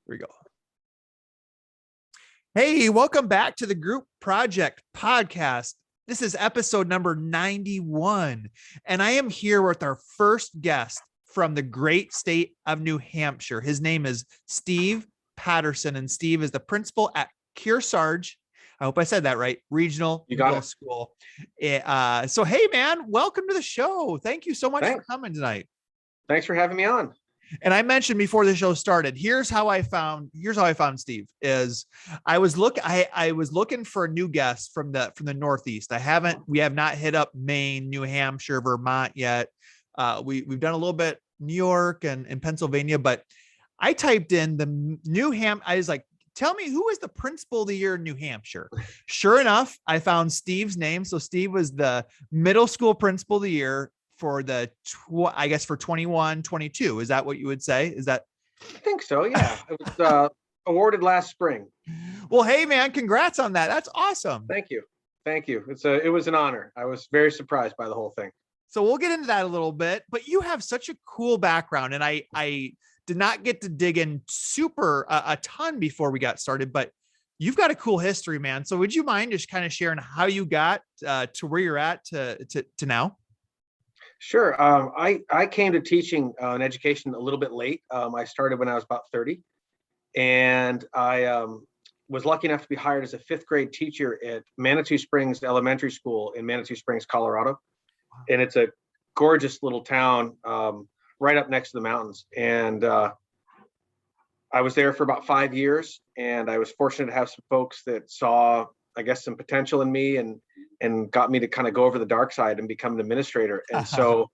we go. Hey, welcome back to the Group Project Podcast. This is episode number 91, and I am here with our first guest from the great state of New Hampshire. His name is Steve Paterson, and Steve is the principal at Kearsarge. I hope I said that right. Regional Middle School. So, hey, man, welcome to the show. Thank you so much for coming tonight. Thanks for having me on. And I mentioned before the show started, here's how I found Steve. Is I was looking for a new guest from the Northeast. We have not hit up Maine, New Hampshire, Vermont yet. We've done a little bit New York and Pennsylvania, but I typed in the I was like, tell me who is the principal of the year in New Hampshire. Sure enough, I found Steve's name. So Steve was the middle school principal of the year for for 21, 22. Is that what you would say? Is that? I think so. Yeah. It was awarded last spring. Well, hey man, congrats on that. That's awesome. Thank you. It was an honor. I was very surprised by the whole thing. So we'll get into that a little bit, but you have such a cool background, and I did not get to dig in a ton before we got started, but you've got a cool history, man. So would you mind just kind of sharing how you got to where you're at to now? Sure. I came to teaching and education a little bit late. I started when I was about 30, and I was lucky enough to be hired as a 5th grade teacher at Manitou Springs Elementary School in Manitou Springs, Colorado. Wow. And it's a gorgeous little town right up next to the mountains. And I was there for about 5 years, and I was fortunate to have some folks that saw, I guess, some potential in me and got me to kind of go over the dark side and become an administrator. And so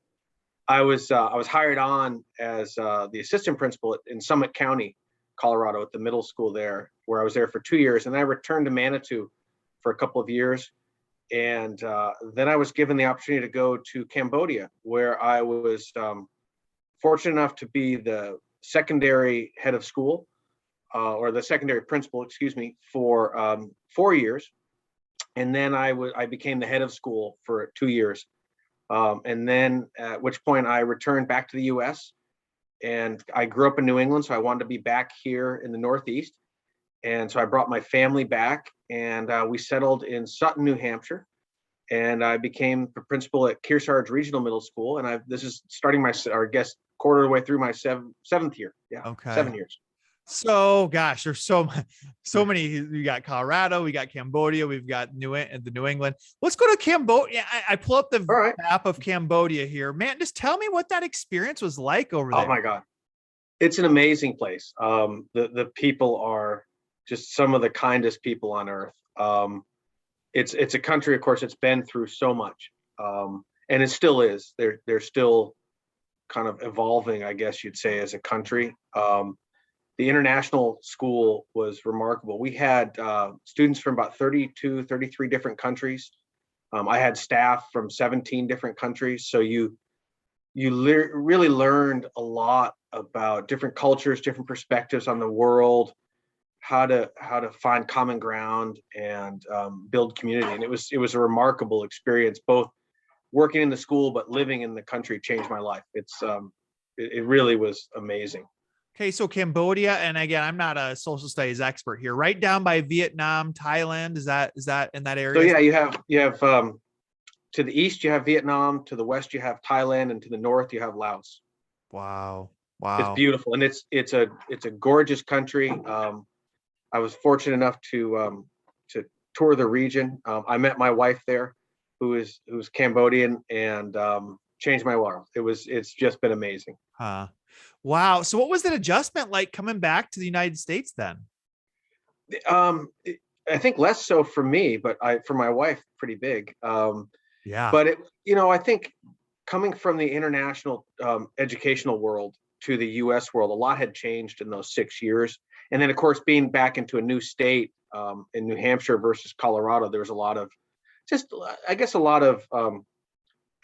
I was hired on as the assistant principal in Summit County, Colorado, at the middle school there, where I was there for 2 years. And I returned to Manitou for a couple of years. And then I was given the opportunity to go to Cambodia, where I was fortunate enough to be the secondary head of school, or the secondary principal, for 4 years. And then I became the head of school for 2 years. And then at which point I returned back to the US, and I grew up in New England. So I wanted to be back here in the Northeast. And so I brought my family back, and we settled in Sutton, New Hampshire. And I became the principal at Kearsarge Regional Middle School. And this is starting quarter of the way through my seventh year. Yeah. Okay. 7 years. So gosh, there's so many. We got Colorado, we got Cambodia, we've got the New England. Let's go to Cambodia. I pull up the map of Cambodia here, man. Just tell me what that experience was like over there. Oh my God, it's an amazing place. The people are just some of the kindest people on earth. It's a country, of course, it's been through so much, and it still is. They're still kind of evolving, I guess you'd say, as a country. The international school was remarkable. We had students from about 32, 33 different countries. I had staff from 17 different countries. So you really learned a lot about different cultures, different perspectives on the world, how to find common ground and build community. And it was a remarkable experience, both working in the school, but living in the country changed my life. It really was amazing. Okay, so Cambodia, and again, I'm not a social studies expert here. Right down by Vietnam, Thailand. Is that in that area? So yeah, you have to the east you have Vietnam, to the west you have Thailand, and to the north you have Laos. Wow, it's beautiful, and it's a gorgeous country. I was fortunate enough to tour the region. I met my wife there, who's Cambodian, and changed my world. It's just been amazing. Wow. So what was that adjustment like coming back to the United States then? I think less so for me, but for my wife, pretty big. Yeah. But I think coming from the international educational world to the US world, a lot had changed in those 6 years. And then of course, being back into a new state in New Hampshire versus Colorado, there was a lot of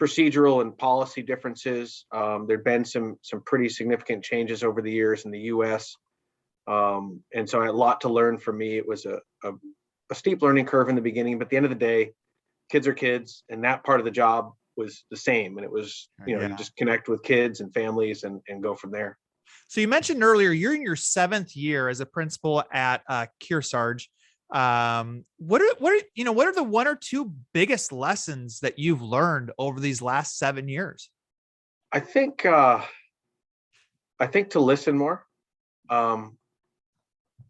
procedural and policy differences. There'd been some pretty significant changes over the years in the US. And so I had a lot to learn. For me, it was a steep learning curve in the beginning, but at the end of the day, kids are kids, and that part of the job was the same. And it was, you just connect with kids and families and go from there. So you mentioned earlier you're in your 7th year as a principal at Kearsarge. What are the one or two biggest lessons that you've learned over these last 7 years? I think to listen more. Um,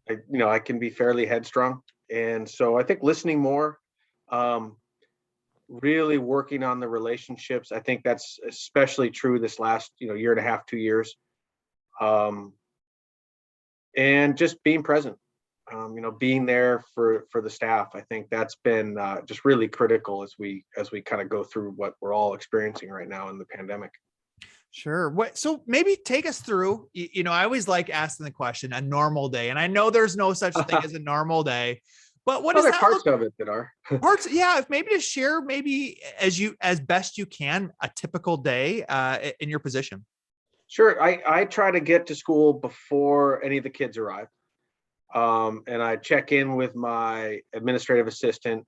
I can be fairly headstrong, and so I think listening more, um, really working on the relationships. I think that's especially true this last year and a half, 2 years, um, and just being present. Being there for the staff. I think that's been just really critical as we kind of go through what we're all experiencing right now in the pandemic. Sure. So maybe take us through, I always like asking the question, a normal day. And I know there's no such thing as a normal day, but what does Other that parts look of it that are. parts? Yeah. If maybe to share, maybe as best you can, a typical day in your position. Sure. I try to get to school before any of the kids arrive. And I check in with my administrative assistant,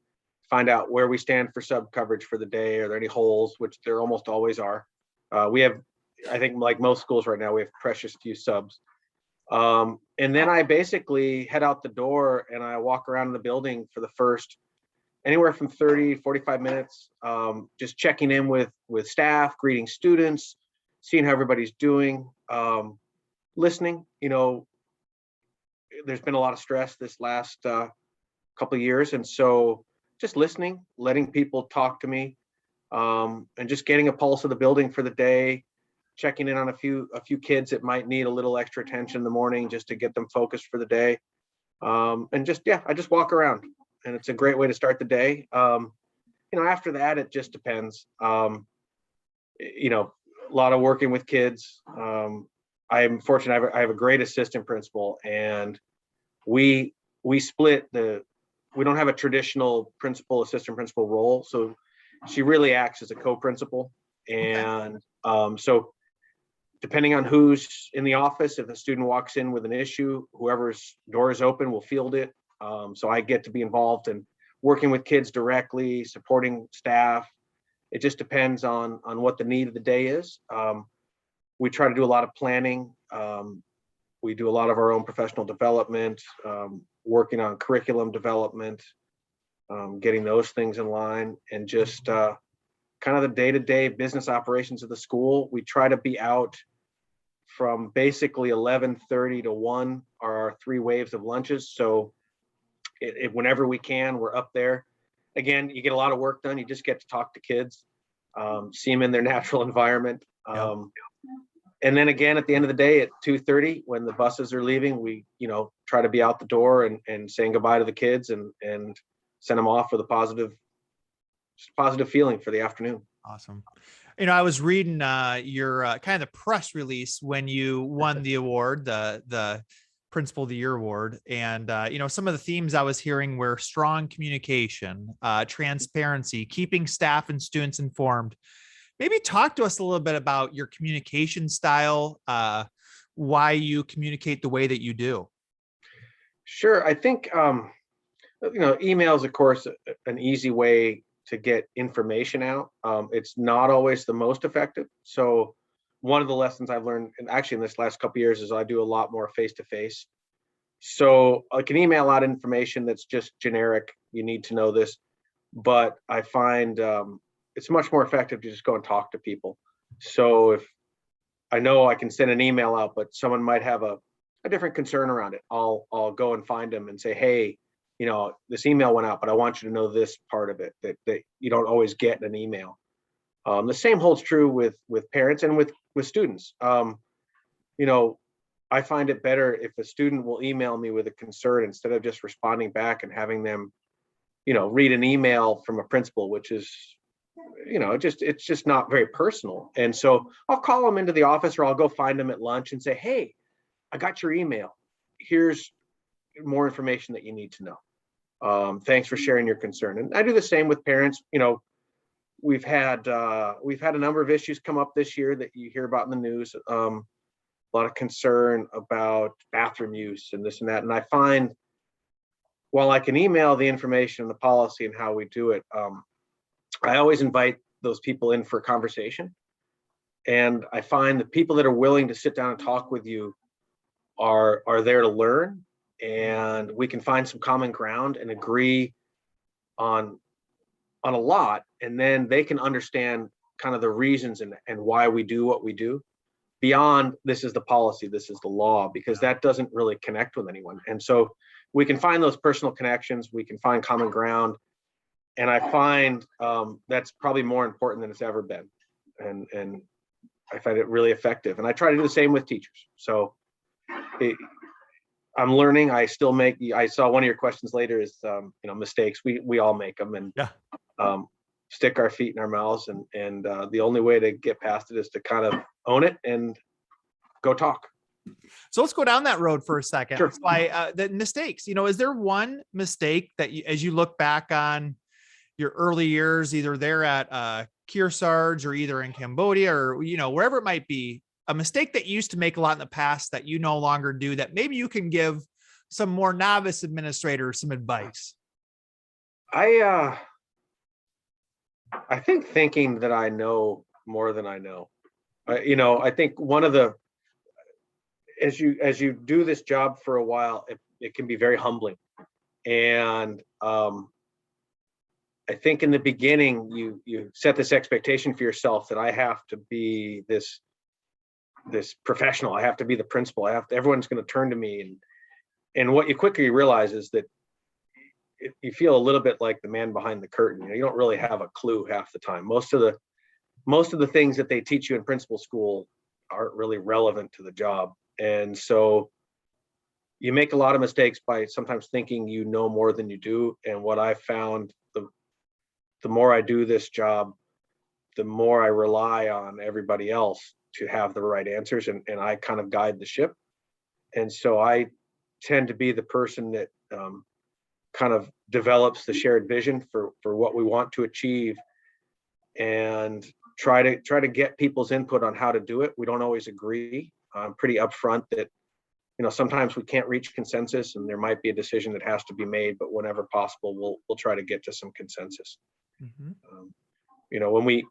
find out where we stand for sub coverage for the day. Are there any holes, which there almost always are. We have, I think, like most schools right now, we have precious few subs. And then I basically head out the door and I walk around the building for the first anywhere from 30, 45 minutes, just checking in with staff, greeting students, seeing how everybody's doing, listening. There's been a lot of stress this last couple of years, and so just listening, letting people talk to me, and just getting a pulse of the building for the day, checking in on a few kids that might need a little extra attention in the morning just to get them focused for the day, and I just walk around, and it's a great way to start the day. After that, it just depends. A lot of working with kids. I'm fortunate. I have a great assistant principal, and we split we don't have a traditional principal assistant principal role, so she really acts as a co-principal. Okay. And so depending on who's in the office, if a student walks in with an issue, whoever's door is open will field it. So I get to be involved in working with kids directly, supporting staff. It just depends on what the need of the day is. We try to do a lot of planning. We do a lot of our own professional development, working on curriculum development, getting those things in line, and just kind of the day-to-day business operations of the school. We try to be out from basically 11:30 to 1 are our 3 waves of lunches. So whenever we can, we're up there. Again, you get a lot of work done. You just get to talk to kids, see them in their natural environment. Yeah. And then again, at the end of the day at 2:30, when the buses are leaving, we, try to be out the door and saying goodbye to the kids and send them off with a positive feeling for the afternoon. Awesome. I was reading your kind of the press release when you won the award, the Principal of the Year award. And, some of the themes I was hearing were strong communication, transparency, keeping staff and students informed. Maybe talk to us a little bit about your communication style, why you communicate the way that you do. Sure. I think, email is, of course, an easy way to get information out. It's not always the most effective. So one of the lessons I've learned, and actually in this last couple of years, is I do a lot more face-to-face. So I can email out information that's just generic. You need to know this, but I find it's much more effective to just go and talk to people. So if I know I can send an email out, but someone might have a different concern around it, I'll go and find them and say, hey, this email went out, but I want you to know this part of it that you don't always get in an email. The same holds true with parents and with students. I find it better if a student will email me with a concern instead of just responding back and having them, read an email from a principal, which is, it's just not very personal. And so I'll call them into the office, or I'll go find them at lunch and say, hey, I got your email. Here's more information that you need to know. Thanks for sharing your concern. And I do the same with parents. We've had a number of issues come up this year that you hear about in the news. A lot of concern about bathroom use and this and that. And I find, while I can email the information and the policy and how we do it, I always invite those people in for a conversation. And I find the people that are willing to sit down and talk with you are there to learn, and we can find some common ground and agree on a lot, and then they can understand kind of the reasons and why we do what we do beyond this is the policy, this is the law, because that doesn't really connect with anyone. And so we can find those personal connections, we can find common ground, and I find that's probably more important than it's ever been, and I find it really effective. And I try to do the same with teachers. So I'm learning. I still make. I saw one of your questions later is mistakes. We all make them, and stick our feet in our mouths, and the only way to get past it is to kind of own it and go talk. So let's go down that road for a second. Sure. The mistakes, is there one mistake that as you look back on your early years, either there at Kearsarge or either in Cambodia or, wherever it might be, a mistake that you used to make a lot in the past that you no longer do, that maybe you can give some more novice administrators some advice? I think thinking that I know more than I know. I think one of the, as you do this job for a while, it can be very humbling. And I think in the beginning, you set this expectation for yourself that I have to be this professional. I have to be the principal. Everyone's going to turn to me. And what you quickly realize is that you feel a little bit like the man behind the curtain. You don't really have a clue half the time. Most of the things that they teach you in principal school aren't really relevant to the job. And so you make a lot of mistakes by sometimes thinking you know more than you do. And what I found, the more I do this job, the more I rely on everybody else to have the right answers, and I kind of guide the ship. And so I tend to be the person that kind of develops the shared vision for what we want to achieve, and try to get people's input on how to do it. We don't always agree. I'm pretty upfront that sometimes we can't reach consensus, and there might be a decision that has to be made, but whenever possible, we'll try to get to some consensus. Mm-hmm.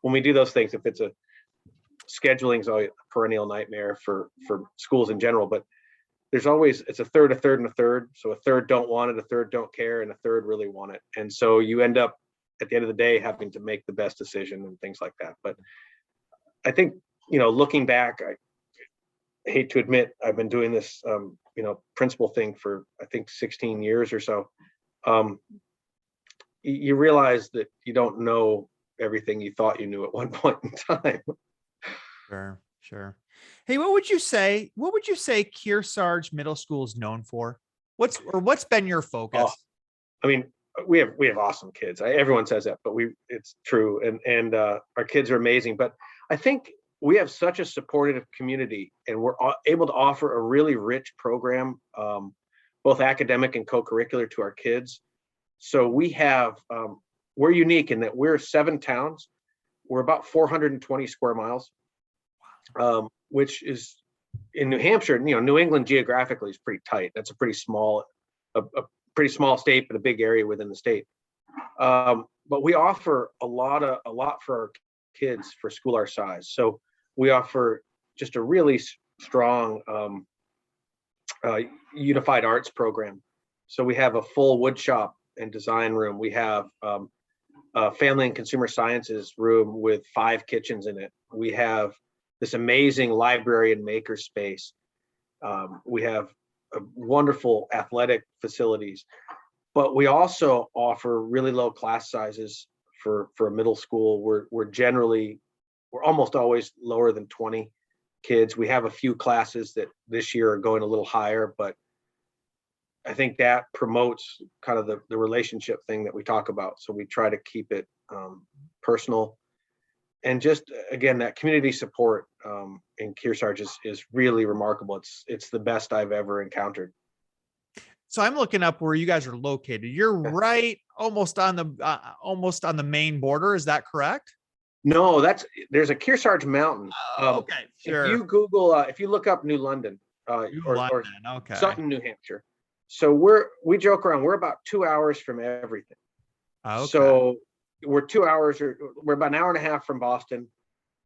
When we do those things, if it's scheduling is always a perennial nightmare for schools in general, but it's a third, and a third. So a third don't want it, a third don't care, and a third really want it. And so you end up at the end of the day having to make the best decision and things like that. But I think, looking back, I hate to admit I've been doing this, principal thing for, I think, 16 years or so. You realize that you don't know everything you thought you knew at one point in time. Sure. Hey, what would you say Kearsarge Middle School is known for? What's been your focus? I mean, we have awesome kids. Everyone says that, but it's true. And our kids are amazing. But I think we have such a supportive community, and we're able to offer a really rich program, both academic and co-curricular, to our kids. So we're unique in that we're 7 towns. We're about 420 square miles, which is in New Hampshire. New England geographically is pretty tight. That's a pretty small state, but a big area within the state. But we offer a lot for our kids for school our size. So we offer just a really strong unified arts program. So we have a full wood shop and design room. We have a family and consumer sciences room with 5 kitchens in it. We have this amazing library and maker space. We have wonderful athletic facilities, but we also offer really low class sizes for a middle school. We're almost always lower than 20 kids. We have a few classes that this year are going a little higher, but I think that promotes kind of the relationship thing that we talk about. So we try to keep it personal, and just again, that community support in Kearsarge is really remarkable. It's the best I've ever encountered. So I'm looking up where you guys are located. You're right, almost on the Maine border. Is that correct? No, there's a Kearsarge Mountain. Okay, sure. If you Google, if you look up New London, or okay, Sutton, New Hampshire. So we joke around. We're about 2 hours from everything. Okay. So we're 2 hours, or we're about an hour and a half from Boston.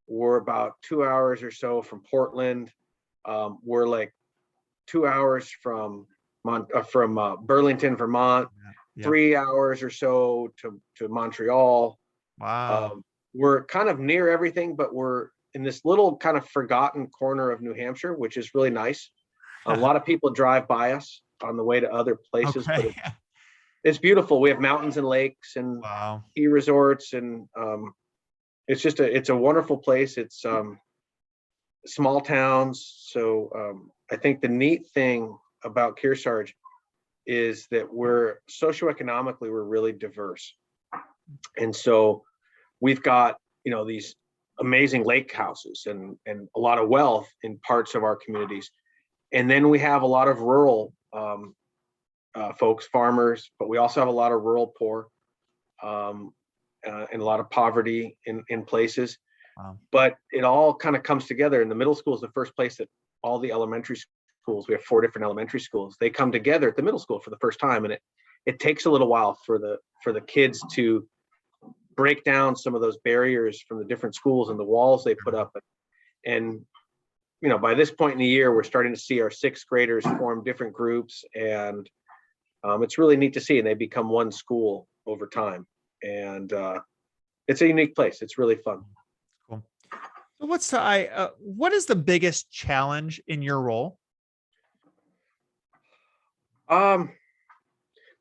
We're about 2 hours or so from Portland. We're like 2 hours from Burlington, Vermont, Yeah. 3 hours or so to Montreal. Wow. We're kind of near everything, but we're in this little kind of forgotten corner of New Hampshire, which is really nice. A lot of people drive by us on the way to other places, but Okay. it's beautiful. We have mountains and lakes and Wow. ski resorts, and it's a wonderful place. It's small towns. So I think the neat thing about Kearsarge is that we're socioeconomically, we're really diverse. And so we've got, these amazing lake houses and a lot of wealth in parts of our communities. And then we have a lot of rural folks, farmers, but we also have a lot of rural poor and a lot of poverty in places. Wow. But it all kind of comes together. And the middle school is the first place that all the elementary schools, we have 4 different elementary schools, they come together at the middle school for the first time. And it takes a little while for the kids to break down some of those barriers from the different schools and the walls they put up. And by this point in the year, we're starting to see our 6th graders form different groups, and it's really neat to see. And they become one school over time, and it's a unique place. It's really fun. Cool. So what is the biggest challenge in your role?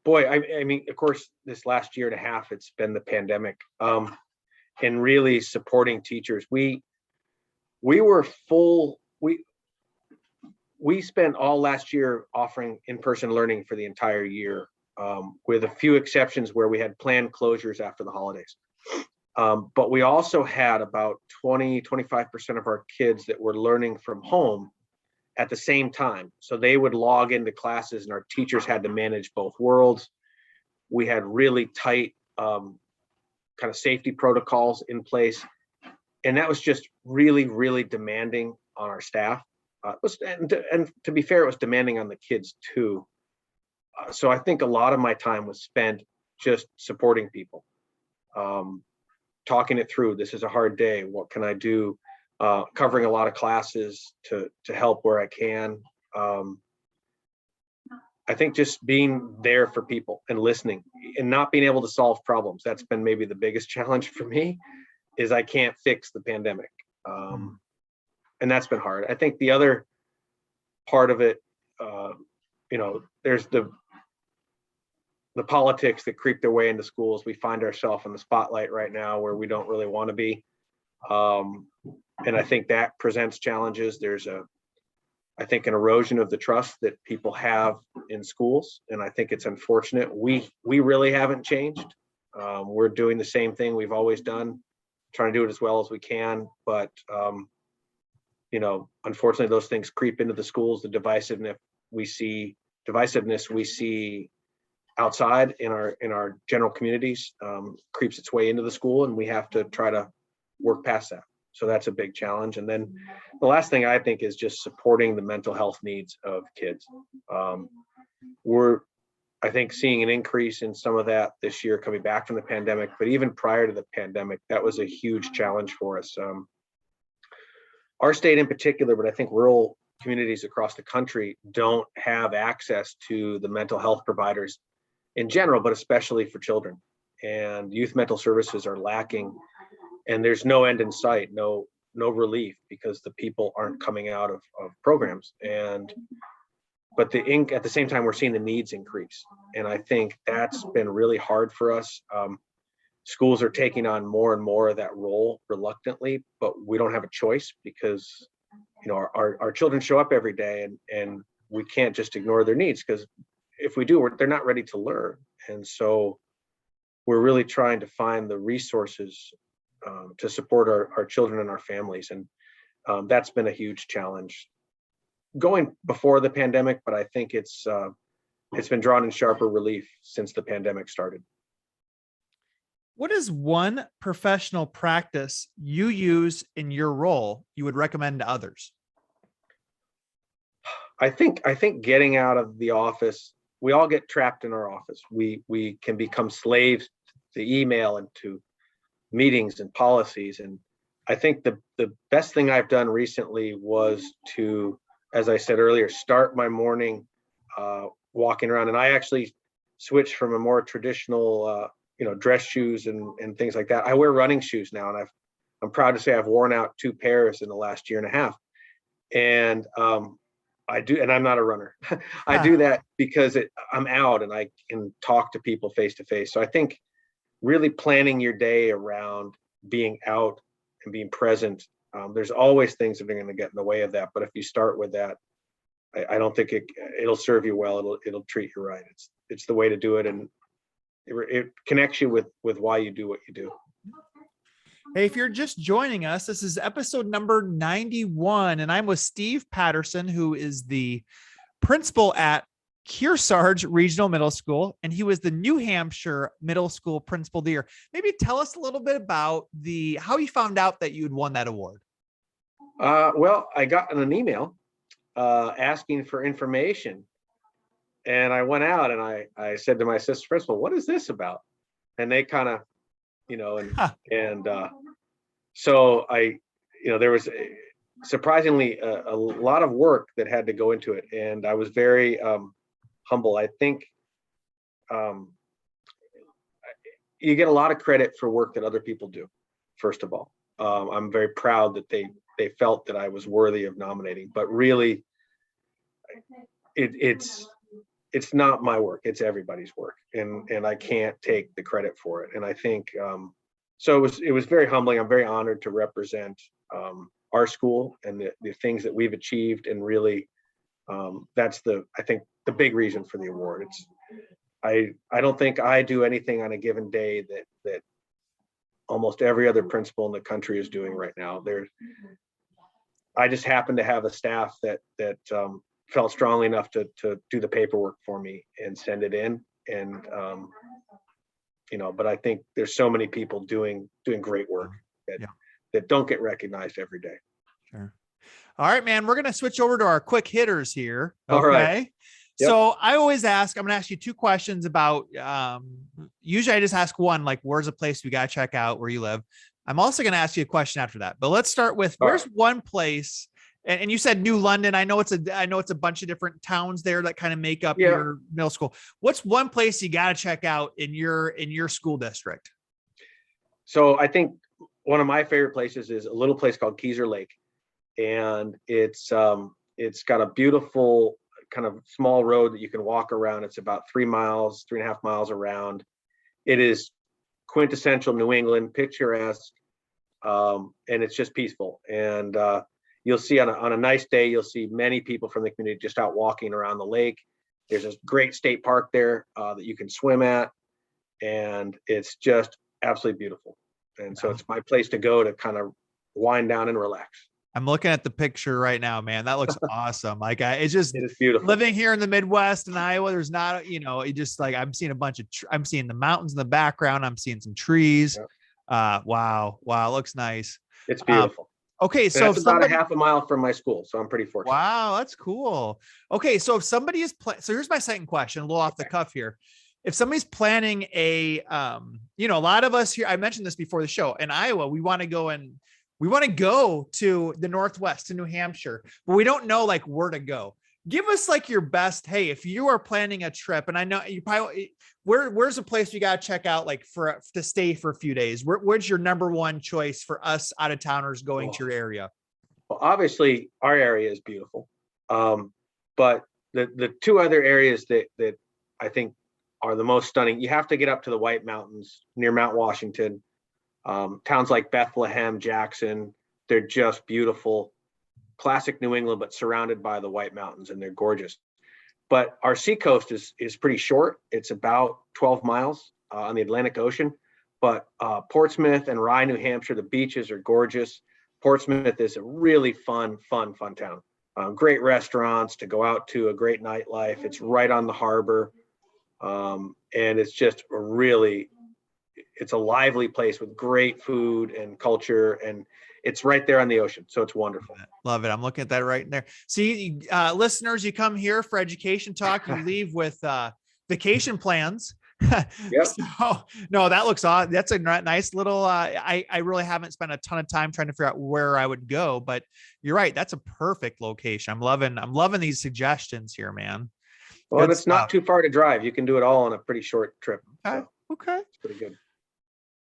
Boy, I mean, of course, this last year and a half, it's been the pandemic, and really supporting teachers. We were full. We spent all last year offering in-person learning for the entire year, with a few exceptions where we had planned closures after the holidays. But we also had about 25% of our kids that were learning from home at the same time. So they would log into classes and our teachers had to manage both worlds. We had really tight kind of safety protocols in place. And that was just really, really demanding on our staff. And to be fair, it was demanding on the kids too. So I think a lot of my time was spent just supporting people, talking it through. This is a hard day. What can I do? Covering a lot of classes to help where I can. I think just being there for people and listening and not being able to solve problems. That's been maybe the biggest challenge for me, is I can't fix the pandemic. And that's been hard. I think the other part of it, there's the politics that creep their way into schools. We find ourselves in the spotlight right now where we don't really want to be. And I think that presents challenges. There's I think an erosion of the trust that people have in schools. And I think it's unfortunate. We really haven't changed. We're doing the same thing we've always done, trying to do it as well as we can. But, unfortunately, those things creep into the schools. The divisiveness we see outside in our general communities creeps its way into the school, and we have to try to work past that. So that's a big challenge. And then the last thing I think is just supporting the mental health needs of kids. We're, I think, seeing an increase in some of that this year coming back from the pandemic, but even prior to the pandemic, that was a huge challenge for us. Our state in particular, but I think rural communities across the country don't have access to the mental health providers in general, but especially for children. And youth mental services are lacking, and there's no end in sight, no relief, because the people aren't coming out of programs. But at the same time, we're seeing the needs increase. And I think that's been really hard for us. Schools are taking on more and more of that role reluctantly, but we don't have a choice, because our children show up every day, and we can't just ignore their needs, because if we do, they're not ready to learn. And so we're really trying to find the resources to support our children and our families. And that's been a huge challenge going before the pandemic, but I think it's been drawn in sharper relief since the pandemic started. What is one professional practice you use in your role you would recommend to others? I think getting out of the office, we all get trapped in our office. We can become slaves to email and to meetings and policies. And I think the best thing I've done recently was to as I said earlier, start my morning walking around. And I actually switched from a more traditional, dress shoes and things like that. I wear running shoes now, and I'm proud to say I've worn out 2 pairs in the last year and a half. And I do, and I'm not a runner. I do that because I'm out and I can talk to people face to face. So I think really planning your day around being out and being present. There's always things that are going to get in the way of that. But if you start with that, I don't think it'll serve you well. It'll treat you right. It's the way to do it, and it connects you with why you do what you do. Hey, if you're just joining us, this is episode number 91, and I'm with Steve Patterson, who is the principal at Kearsarge Regional Middle School, and he was the New Hampshire Middle School Principal of the Year. Maybe tell us a little bit about how you found out that you had won that award. Well, I got an email asking for information, and I went out and I said to my assistant principal, "What is this about?" And they kind of, so there was surprisingly a lot of work that had to go into it, and I was very humble. I think you get a lot of credit for work that other people do. First of all, I'm very proud that they felt that I was worthy of nominating, but really, it's not my work, it's everybody's work, and I can't take the credit for it. And I think so it was very humbling. I'm very honored to represent our school and the things that we've achieved, and really that's I think the big reason for the award. I don't think I do anything on a given day that almost every other principal in the country is doing right now. I just happen to have a staff that felt strongly enough to do the paperwork for me and send it in. And, but I think there's so many people doing great work that don't get recognized every day. Sure. All right, man, we're going to switch over to our quick hitters here. Okay. All right. Yep. So I always ask, I'm going to ask you 2 questions about, usually I just ask one, like, where's a place we got to check out where you live? I'm also going to ask you a question after that, but let's start with where's one place. And you said New London. I know it's a bunch of different towns there that kind of make up your middle school. What's one place you got to check out in your school district? So I think one of my favorite places is a little place called Keezer Lake, and it's got a beautiful kind of small road that you can walk around. It's about 3.5 miles around. It is quintessential New England, picturesque, and it's just peaceful. And you'll see on a nice day, you'll see many people from the community just out walking around the lake. There's a great state park there that you can swim at, and it's just absolutely beautiful. And so it's my place to go to kind of wind down and relax. I'm looking at the picture right now, man. That looks awesome. Like it is beautiful. Living here in the Midwest in Iowa, there's not, it just like, I'm seeing I'm seeing the mountains in the background. I'm seeing some trees. Yeah. Wow. It looks nice. It's beautiful. Okay. So it's about a half a mile from my school. So I'm pretty fortunate. Wow. That's cool. Okay. So if somebody is, so here's my second question, a little off the cuff here. If somebody's planning a lot of us here, I mentioned this before the show, in Iowa, we want to go to the Northwest, to New Hampshire, but we don't know like where to go. Give us like your best. Hey, if you are planning a trip, and I know you probably, where's a place you got to check out, like to stay for a few days? Where's your number one choice for us out of towners going to your area? Well, obviously our area is beautiful. But the 2 other areas that I think are the most stunning, you have to get up to the White Mountains near Mount Washington. Towns like Bethlehem, Jackson, they're just beautiful. Classic New England, but surrounded by the White Mountains, and they're gorgeous. But our seacoast is pretty short. It's about 12 miles on the Atlantic Ocean. But Portsmouth and Rye, New Hampshire, the beaches are gorgeous. Portsmouth is a really fun town. Great restaurants to go out to, a great nightlife. It's right on the harbor. And it's just it's a lively place with great food and culture, and it's right there on the ocean. So it's wonderful. Love it. I'm looking at that right there. See, listeners, you come here for education talk, you leave with vacation plans. Yep. So no, that looks odd. That's a nice little, I really haven't spent a ton of time trying to figure out where I would go, but you're right. That's a perfect location. I'm loving these suggestions here, man. Well, and Good it's not stuff. too far to drive. You can do it all on a pretty short trip. Okay. So Okay. it's pretty good.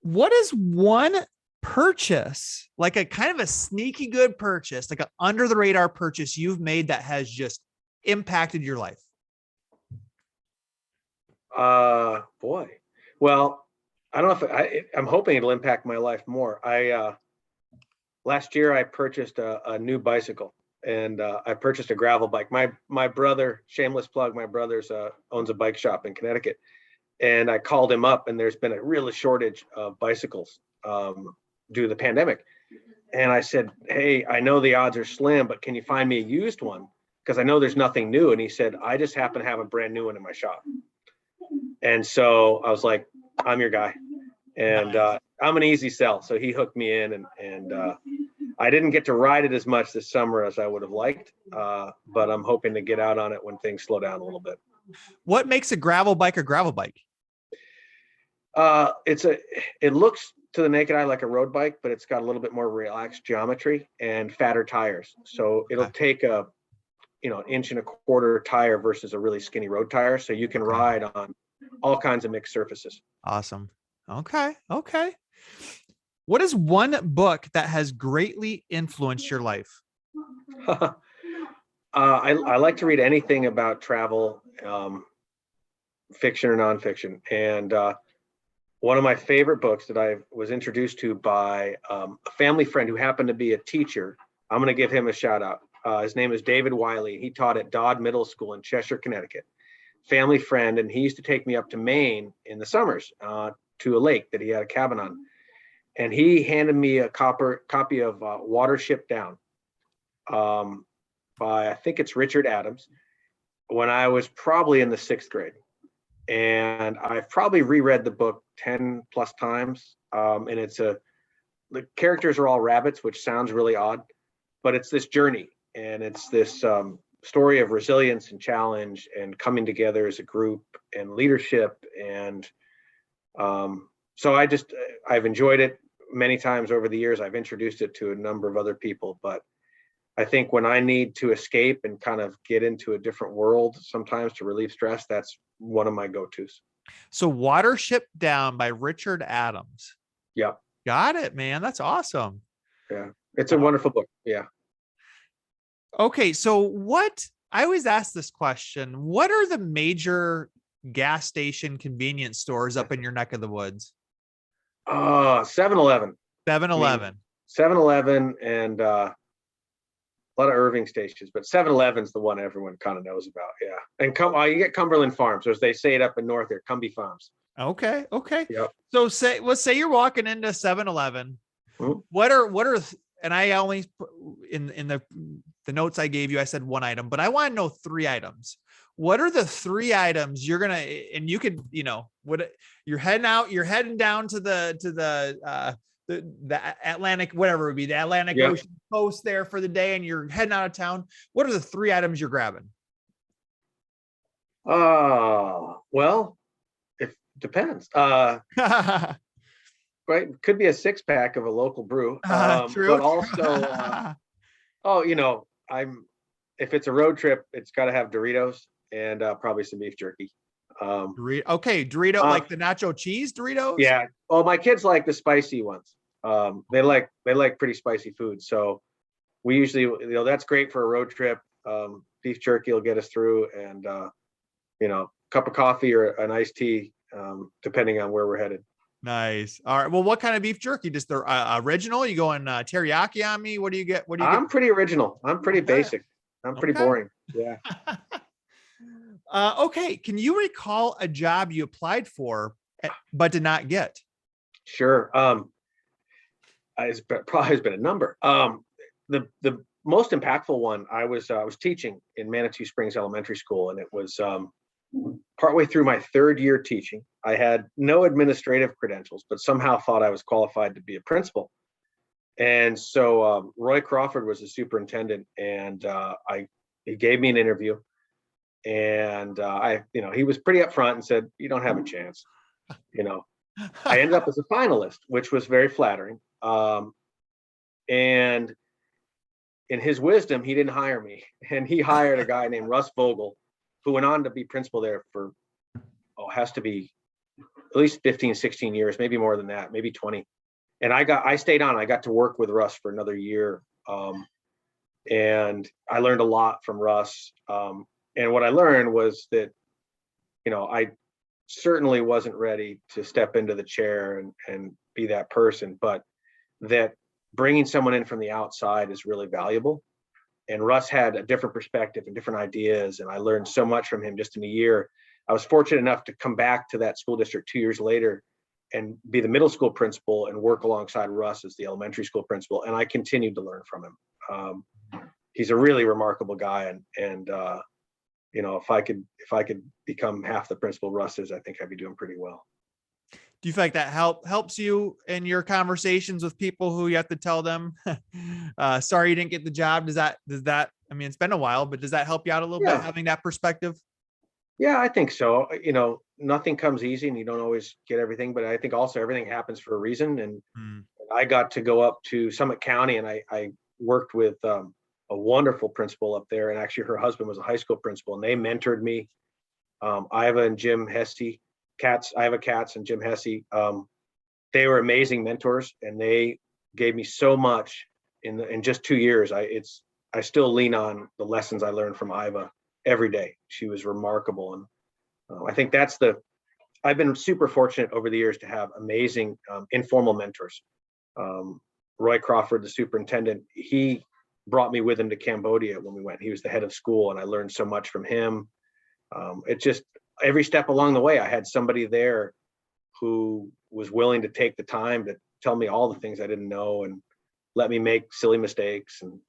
What is one purchase, like a kind of a sneaky good purchase, like an under the radar purchase you've made that has just impacted your life? Boy. Well, I don't know if I'm hoping it'll impact my life more. Last year I purchased a new bicycle, and I purchased a gravel bike. My brother, shameless plug, my brother's owns a bike shop in Connecticut, and I called him up, and there's been a real shortage of bicycles due to the pandemic. And I said, hey, I know the odds are slim, but can you find me a used one? Because I know there's nothing new. And he said, I just happen to have a brand new one in my shop. And so I was like, I'm your guy. And I'm an easy sell. So he hooked me in, and I didn't get to ride it as much this summer as I would have liked, but I'm hoping to get out on it when things slow down a little bit. What makes a gravel bike a gravel bike? It looks to the naked eye like a road bike, but it's got a little bit more relaxed geometry and fatter tires. So it'll take a, inch and a quarter tire versus a really skinny road tire. So you can ride on all kinds of mixed surfaces. Awesome. Okay. Okay. What is one book that has greatly influenced your life? I like to read anything about travel, fiction or nonfiction. And one of my favorite books that I was introduced to by a family friend who happened to be a teacher. I'm going to give him a shout out. His name is David Wiley. He taught at Dodd Middle School in Cheshire, Connecticut. Family friend, and he used to take me up to Maine in the summers to a lake that he had a cabin on. And he handed me a copy of Watership Down by, I think it's Richard Adams, when I was probably in the 6th grade. And I've probably reread the book 10 plus times. And the characters are all rabbits, which sounds really odd, but it's this journey, and it's this story of resilience and challenge and coming together as a group and leadership. And so I've enjoyed it many times over the years. I've introduced it to a number of other people, but I think when I need to escape and kind of get into a different world sometimes to relieve stress, that's one of my go-tos. So Watership Down by Richard Adams. Yeah. Got it, man. That's awesome. Yeah. It's a wonderful book. Yeah. Okay. So I always ask this question, what are the major gas station convenience stores up in your neck of the woods? 7-Eleven. 7-Eleven. 7-Eleven and a lot of Irving stations, but 7-Eleven's the one everyone kind of knows about. Yeah. And you get Cumberland Farms, or as they say it up in North here, Cumbie Farms. Okay. Okay. Yep. So let's say you're walking into 7-Eleven. Mm-hmm. What are, and I only in the notes I gave you, I said one item, but I want to know 3 items. What are the 3 items you're going to, and you could, you're heading down to the Atlantic, whatever it would be, the Atlantic Ocean coast there for the day, and you're heading out of town. What are the 3 items you're grabbing? Well, it depends. Right. Could be a 6-pack of a local brew. True. But also, if it's a road trip, it's got to have Doritos and probably some beef jerky. Dorito, like the nacho cheese Doritos. Yeah. Oh, my kids like the spicy ones. They like pretty spicy food. So we usually, that's great for a road trip. Beef jerky will get us through, and cup of coffee or an iced tea, depending on where we're headed. Nice. All right. Well, what kind of beef jerky? Just the original? You going teriyaki on me? What do you get? I'm pretty original. I'm pretty basic. I'm pretty boring. Yeah. Okay. Can you recall a job you applied for but did not get? Sure. It's probably has been a number. The most impactful one, I was teaching in Manitou Springs Elementary School, and it was partway through my 3rd year teaching. I had no administrative credentials, but somehow thought I was qualified to be a principal. And so Roy Crawford was the superintendent, and he gave me an interview. And he was pretty upfront and said, "You don't have a chance." You know, I ended up as a finalist, which was very flattering. And in his wisdom, he didn't hire me, and he hired a guy named Russ Vogel, who went on to be principal there for, has to be at least 15, 16 years, maybe more than that, maybe 20. And I stayed on. I got to work with Russ for another year. And I learned a lot from Russ. And what I learned was that, I certainly wasn't ready to step into the chair and be that person, but that bringing someone in from the outside is really valuable. And Russ had a different perspective and different ideas. And I learned so much from him just in a year. I was fortunate enough to come back to that school district 2 years later and be the middle school principal and work alongside Russ as the elementary school principal. And I continued to learn from him. He's a really remarkable guy. And if I could become half the principal Russ is, I think I'd be doing pretty well. Do you feel like that helps you in your conversations with people who you have to tell them, sorry, you didn't get the job? Does that, I mean, it's been a while, but does that help you out a little bit, having that perspective? Yeah, I think so. Nothing comes easy and you don't always get everything, but I think also everything happens for a reason. And I got to go up to Summit County, and I worked with a wonderful principal up there. And actually her husband was a high school principal, and they mentored me. Iva and Jim Hesse, Iva Katz and Jim Hesse. They were amazing mentors, and they gave me so much in just 2 years. I still lean on the lessons I learned from Iva every day. She was remarkable. And I think I've been super fortunate over the years to have amazing informal mentors. Roy Crawford, the superintendent, he brought me with him to Cambodia when we went. He was the head of school, and I learned so much from him. It just, every step along the way, I had somebody there who was willing to take the time to tell me all the things I didn't know and let me make silly mistakes and,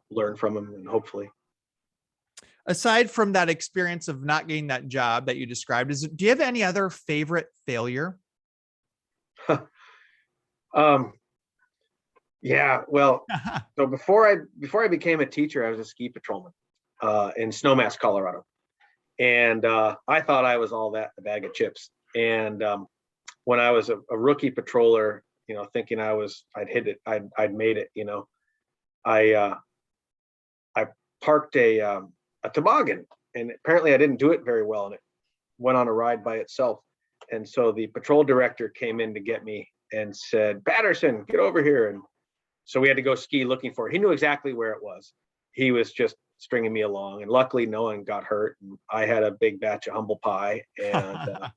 learn from them, and hopefully. Aside from that experience of not getting that job that you described, do you have any other favorite failure? Yeah, well, so before I became a teacher, I was a ski patrolman in Snowmass, Colorado. And I thought I was all that, a bag of chips. And when I was a rookie patroller, thinking I'd hit it, I'd made it, I parked a toboggan, and apparently I didn't do it very well, and it went on a ride by itself. And so the patrol director came in to get me and said, "Patterson, get over here." And so we had to go ski looking for it. He knew exactly where it was. He was just stringing me along, and luckily no one got hurt. And I had a big batch of humble pie and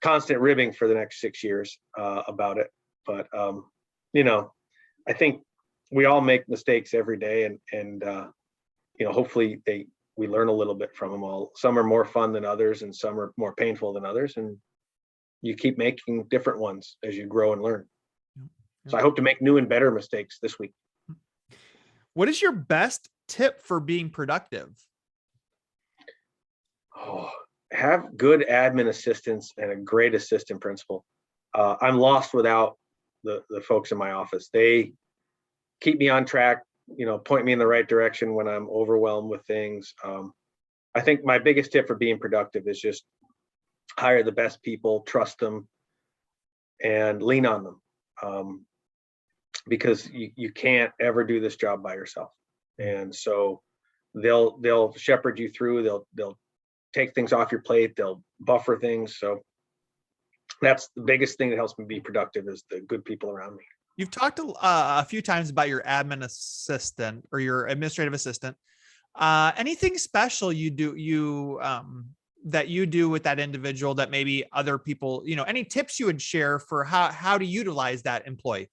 constant ribbing for the next 6 years about it. But I think we all make mistakes every day, and hopefully we learn a little bit from them all. Some are more fun than others, and some are more painful than others, and you keep making different ones as you grow and learn. So I hope to make new and better mistakes this week. What is your best tip for being productive? Have good admin assistants and a great assistant principal. I'm lost without the folks in my office. They keep me on track, point me in the right direction when I'm overwhelmed with things. I think my biggest tip for being productive is just hire the best people, trust them, and lean on them. Because you can't ever do this job by yourself. And so they'll shepherd you through, they'll take things off your plate, they'll buffer things. So that's the biggest thing that helps me be productive, is the good people around me. You've talked a few times about your admin assistant or your administrative assistant. Anything special you do, that you do with that individual that maybe other people, any tips you would share for how to utilize that employee?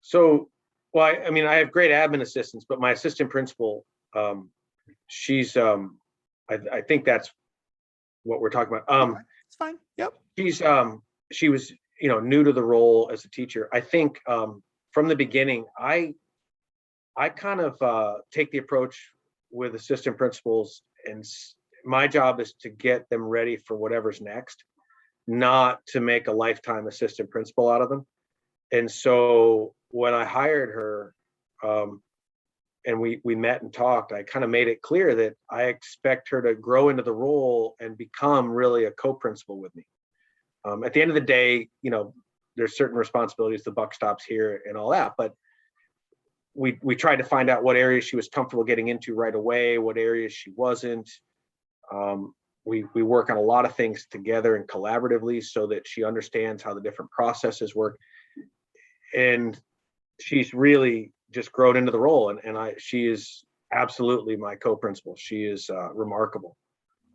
So, well, I have great admin assistants, but my assistant principal, she's, I think that's what we're talking about. It's fine. Yep. She was, new to the role as a teacher. I think from the beginning, I kind of take the approach with assistant principals, and my job is to get them ready for whatever's next, not to make a lifetime assistant principal out of them. And so when I hired her, and we met and talked, I kind of made it clear that I expect her to grow into the role and become really a co-principal with me. At the end of the day, there's certain responsibilities, the buck stops here and all that, but we tried to find out what areas she was comfortable getting into right away, what areas she wasn't. We work on a lot of things together and collaboratively so that she understands how the different processes work. And she's really just grown into the role, and she is absolutely my co-principal. She is remarkable.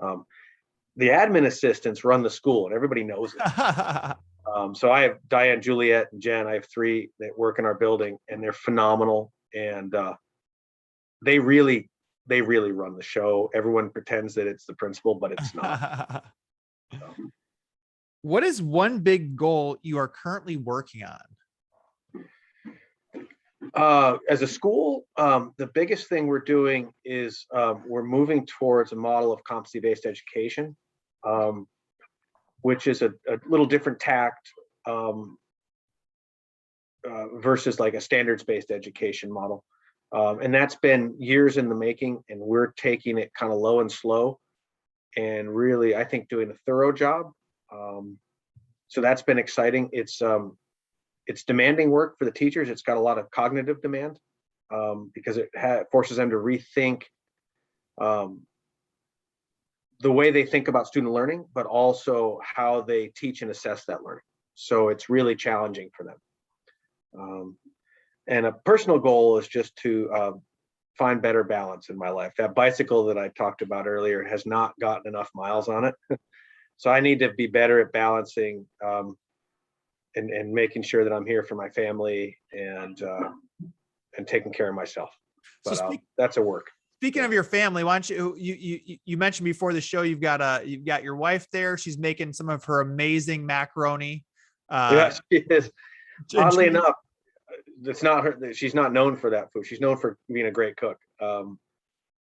The admin assistants run the school, and everybody knows it. So I have Diane, Juliet, and Jen. I have 3 that work in our building, and they're phenomenal. And they really run the show. Everyone pretends that it's the principal, but it's not. So. What is one big goal you are currently working on? As a school, the biggest thing we're doing is we're moving towards a model of competency-based education, which is a little different tact versus like a standards-based education model. And that's been years in the making, and we're taking it kind of low and slow and really, I think, doing a thorough job. So that's been exciting. It's demanding work for the teachers. It's got a lot of cognitive demand because it forces them to rethink the way they think about student learning, but also how they teach and assess that learning. So it's really challenging for them. And a personal goal is just to find better balance in my life. That bicycle that I talked about earlier has not gotten enough miles on it. So I need to be better at balancing and making sure that I'm here for my family and taking care of myself. But that's a work. Speaking of your family, why don't you mentioned before the show, you've got your wife there. She's making some of her amazing macaroni. Yes, she is. Oddly enough, it's not her. She's not known for that food. She's known for being a great cook. So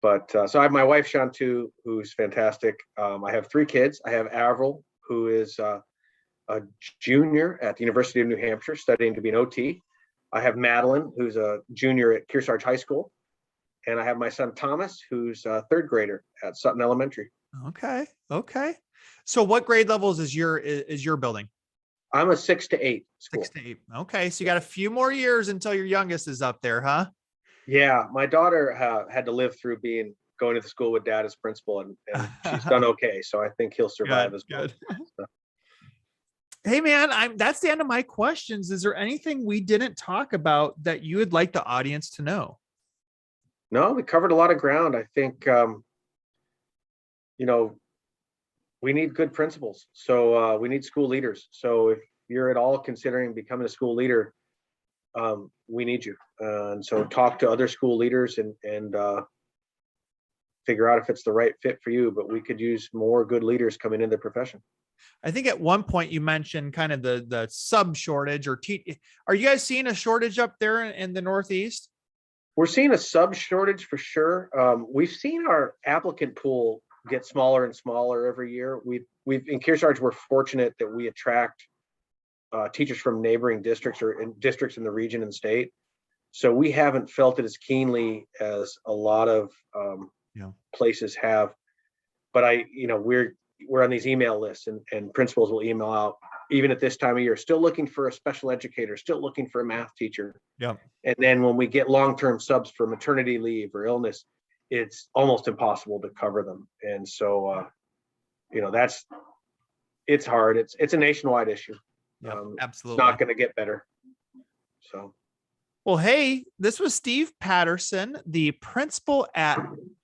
I have my wife Shantu, who's fantastic. I have 3 kids. I have Avril, who is a junior at the University of New Hampshire, studying to be an OT. I have Madeline, who's a junior at Kearsarge High School. And I have my son, Thomas, who's a 3rd grader at Sutton Elementary. Okay. So what grade levels is your building? I'm a 6 to 8 school. 6 to 8. Okay. So you got a few more years until your youngest is up there, huh? Yeah. My daughter had to live through going to the school with dad as principal, and she's done okay. So I think he'll survive as well. So. Hey man, that's the end of my questions. Is there anything we didn't talk about that you would like the audience to know? No, we covered a lot of ground. I think, we need good principals. So we need school leaders. So if you're at all considering becoming a school leader, we need you. And so talk to other school leaders and figure out if it's the right fit for you. But we could use more good leaders coming into the profession. I think at one point you mentioned kind of the sub shortage are you guys seeing a shortage up there in the Northeast? We're seeing a sub shortage for sure. We've seen our applicant pool get smaller and smaller every year. We've in Kearsarge, we're fortunate that we attract teachers from neighboring districts or in districts in the region and state. So we haven't felt it as keenly as a lot of places have. But we're on these email lists, and principals will email out, even at this time of year, still looking for a special educator, still looking for a math teacher. Yeah. And then when we get long-term subs for maternity leave or illness, it's almost impossible to cover them. And so, it's hard. It's a nationwide issue. Yeah, absolutely. It's not going to get better. So. Well, hey, this was Steve Patterson, the principal at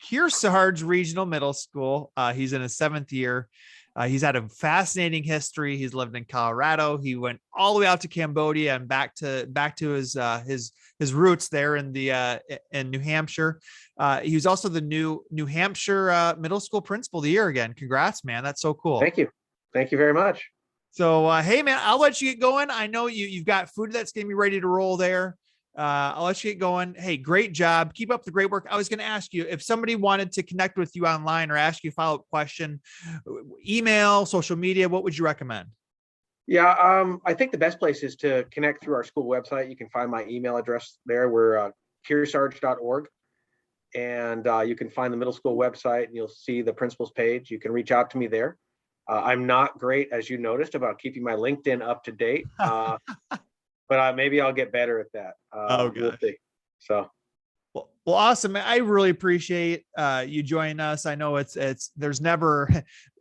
Kearsarge Regional Middle School. He's in his 7th year. He's had a fascinating history. He's lived in Colorado. He went all the way out to Cambodia and back to his roots there in New Hampshire. He was also the New Hampshire Middle School Principal of the Year again. Congrats, man! That's so cool. Thank you very much. So, hey, man, I'll let you get going. I know you've got food that's going to be ready to roll there. I'll let you get going. Hey, great job. Keep up the great work. I was going to ask you if somebody wanted to connect with you online or ask you a follow-up question, email, social media, what would you recommend? Yeah, I think the best place is to connect through our school website. You can find my email address there. We're kearsarge.org. and you can find the middle school website and you'll see the principal's page. You can reach out to me there. I'm not great, as you noticed, about keeping my LinkedIn up to date, but maybe I'll get better at that. Oh, We'll gosh. see. So. Well, awesome. I really appreciate you joining us. I know there's never,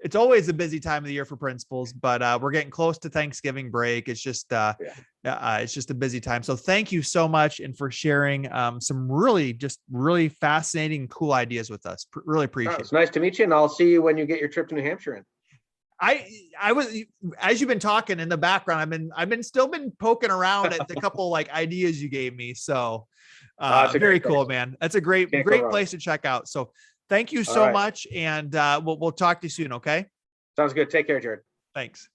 it's always a busy time of the year for principals, but we're getting close to Thanksgiving break. It's just it's just a busy time. So thank you so much, and for sharing some really fascinating, cool ideas with us. Really appreciate it. It's nice to meet you, and I'll see you when you get your trip to New Hampshire in. I was, as you've been talking in the background, I've been still poking around at the couple like ideas you gave me. So very cool, man. That's a great place to check out. So thank you so much. And we'll talk to you soon. Okay. Sounds good. Take care, Jared. Thanks.